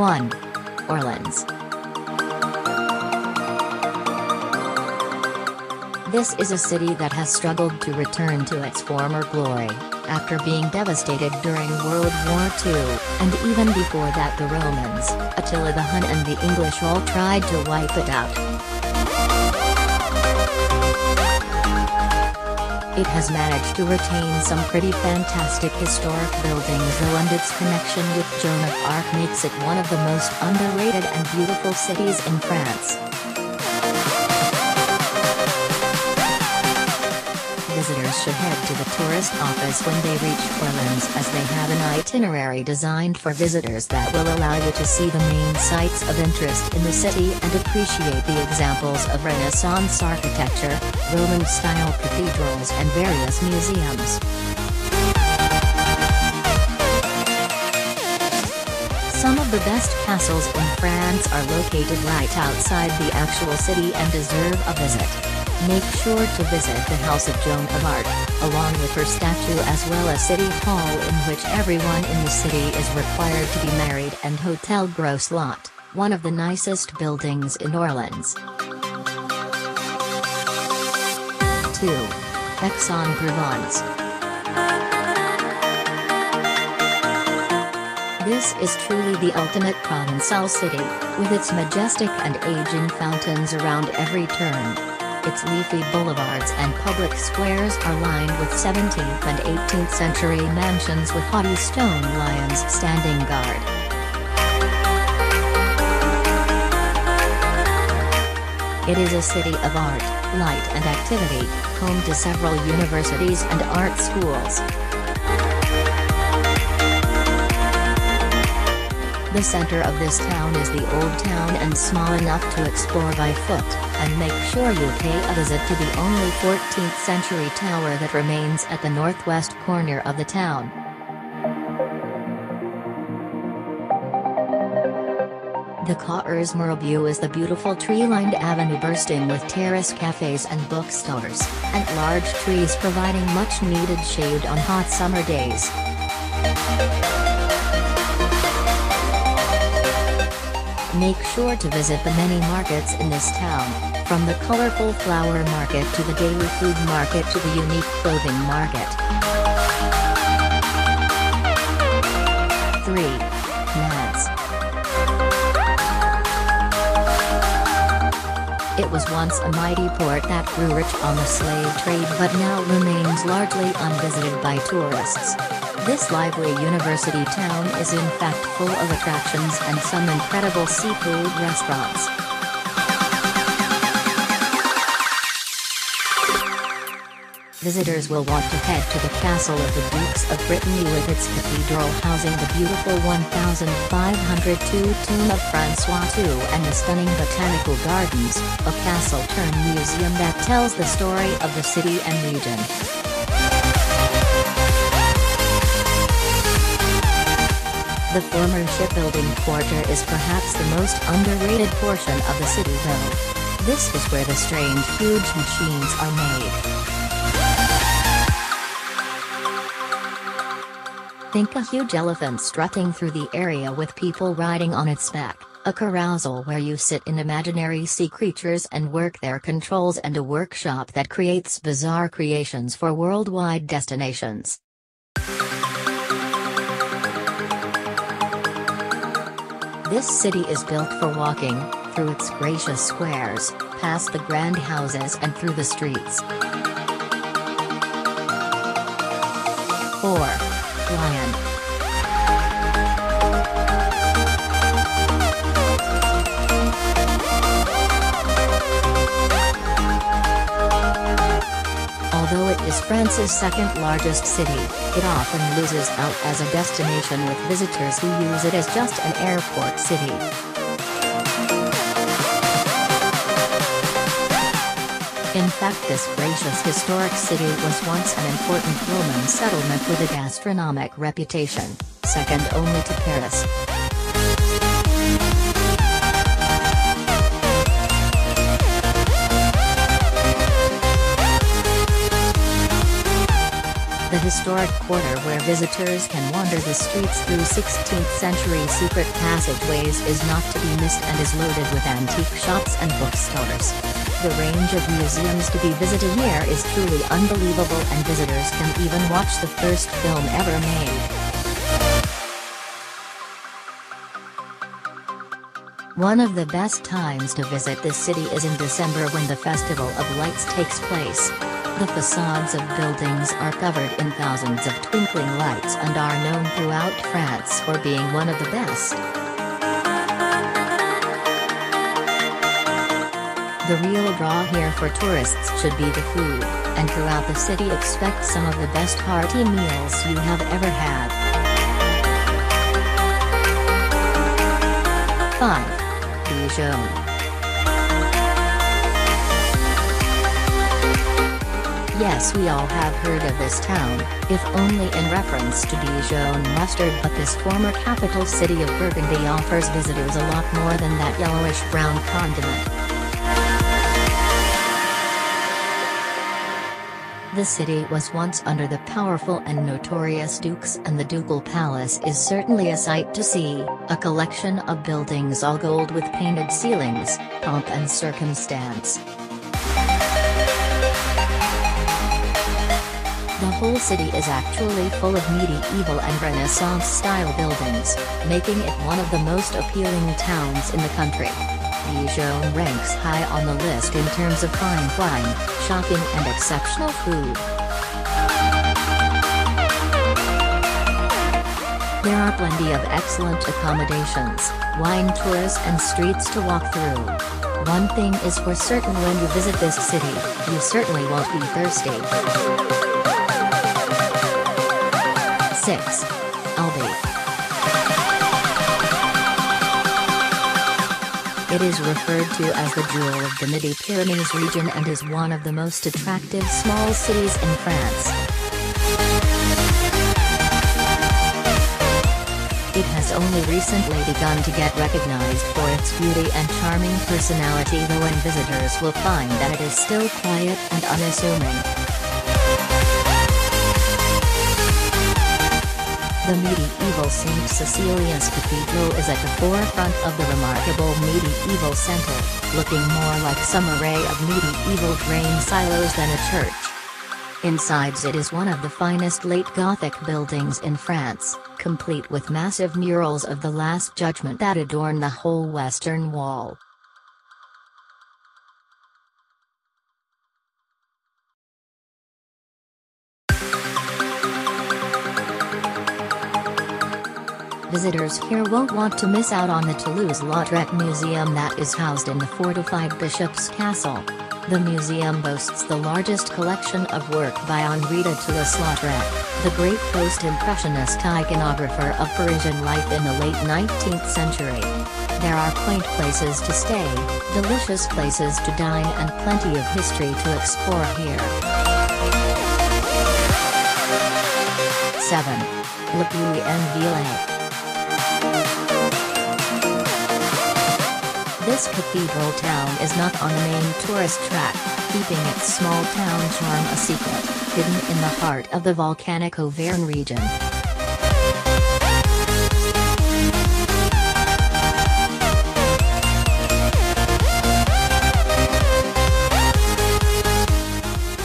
1. Orleans. This is a city that has struggled to return to its former glory, after being devastated during World War II, and even before that the Romans, Attila the Hun and the English all tried to wipe it out. It has managed to retain some pretty fantastic historic buildings though, and its connection with Joan of Arc makes it one of the most underrated and beautiful cities in France. Visitors should head to the tourist office when they reach Orleans, as they have an itinerary designed for visitors that will allow you to see the main sites of interest in the city and appreciate the examples of Renaissance architecture, Roman-style cathedrals and various museums. Some of the best castles in France are located right outside the actual city and deserve a visit. Make sure to visit the House of Joan of Arc, along with her statue, as well as City Hall, in which everyone in the city is required to be married, and Hotel Gros Lot, one of the nicest buildings in Orleans. 2. Aix-en-Provence. This is truly the ultimate Provençal city, with its majestic and aging fountains around every turn. Its leafy boulevards and public squares are lined with 17th and 18th century mansions with haughty stone lions standing guard. It is a city of art, light and activity, home to several universities and art schools. The center of this town is the old town and small enough to explore by foot, and make sure you pay a visit to the only 14th century tower that remains at the northwest corner of the town. The Cours Mirabeau is the beautiful tree-lined avenue bursting with terrace cafes and bookstores, and large trees providing much-needed shade on hot summer days. Make sure to visit the many markets in this town, from the colorful flower market to the daily food market to the unique clothing market. 3. Nantes. It was once a mighty port that grew rich on the slave trade but now remains largely unvisited by tourists. This lively university town is in fact full of attractions and some incredible seafood restaurants. Visitors will want to head to the castle of the Dukes of Brittany with its cathedral housing the beautiful 1502 tomb of François II and the stunning botanical gardens, a castle-turned-museum that tells the story of the city and region. The former shipbuilding quarter is perhaps the most underrated portion of the city though. This is where the strange huge machines are made. Think a huge elephant strutting through the area with people riding on its back, a carousel where you sit in imaginary sea creatures and work their controls, and a workshop that creates bizarre creations for worldwide destinations. This city is built for walking, through its gracious squares, past the grand houses and through the streets. 4. Lyon. Although it is France's second largest city, it often loses out as a destination with visitors who use it as just an airport city. In fact, this gracious historic city was once an important Roman settlement with a gastronomic reputation, second only to Paris. The historic quarter where visitors can wander the streets through 16th-century secret passageways is not to be missed and is loaded with antique shops and bookstores. The range of museums to be visited here is truly unbelievable, and visitors can even watch the first film ever made. One of the best times to visit this city is in December when the Festival of Lights takes place. The facades of buildings are covered in thousands of twinkling lights and are known throughout France for being one of the best. The real draw here for tourists should be the food, and throughout the city expect some of the best hearty meals you have ever had. 5. Dijon. Yes, we all have heard of this town, if only in reference to Dijon mustard, but this former capital city of Burgundy offers visitors a lot more than that yellowish-brown condiment. The city was once under the powerful and notorious dukes, and the ducal palace is certainly a sight to see, a collection of buildings all gold with painted ceilings, pomp and circumstance. The whole city is actually full of medieval and Renaissance-style buildings, making it one of the most appealing towns in the country. Dijon ranks high on the list in terms of fine wine, shopping and exceptional food. There are plenty of excellent accommodations, wine tours and streets to walk through. One thing is for certain: when you visit this city, you certainly won't be thirsty. 6. Albi. It is referred to as the jewel of the Midi-Pyrenees region and is one of the most attractive small cities in France. It has only recently begun to get recognized for its beauty and charming personality, though, and visitors will find that it is still quiet and unassuming. The medieval St. Cecilia's Cathedral is at the forefront of the remarkable medieval center, looking more like some array of medieval grain silos than a church. Inside it is one of the finest late Gothic buildings in France, complete with massive murals of the Last Judgment that adorn the whole western wall. Visitors here won't want to miss out on the Toulouse-Lautrec Museum that is housed in the fortified Bishop's Castle. The museum boasts the largest collection of work by Henri de Toulouse-Lautrec, the great post-impressionist iconographer of Parisian life in the late 19th century. There are quaint places to stay, delicious places to dine, and plenty of history to explore here. 7. Le Puy-en-Velay. This cathedral town is not on the main tourist track, keeping its small town charm a secret, hidden in the heart of the volcanic Auvergne region.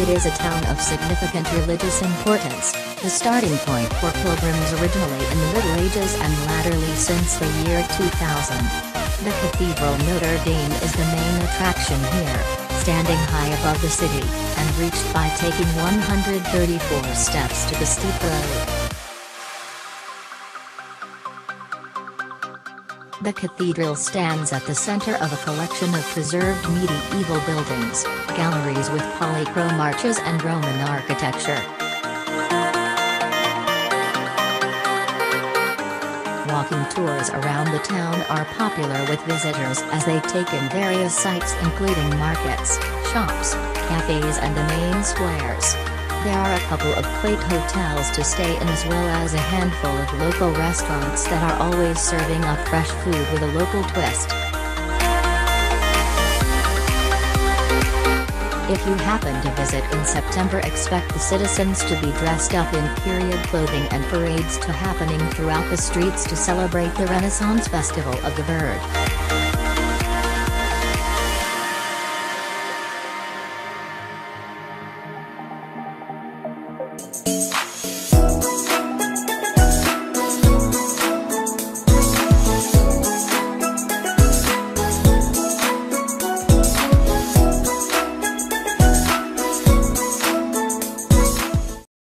It is a town of significant religious importance, the starting point for pilgrims originally in the Middle Ages and latterly since the year 2000. The Cathedral Notre Dame is the main attraction here, standing high above the city, and reached by taking 134 steps to the steep road. The cathedral stands at the center of a collection of preserved medieval buildings, galleries with polychrome arches and Roman architecture. Walking tours around the town are popular with visitors as they take in various sights including markets, shops, cafes and the main squares. There are a couple of quaint hotels to stay in as well as a handful of local restaurants that are always serving up fresh food with a local twist. If you happen to visit in September, expect the citizens to be dressed up in period clothing and parades to happening throughout the streets to celebrate the Renaissance Festival of the Bird.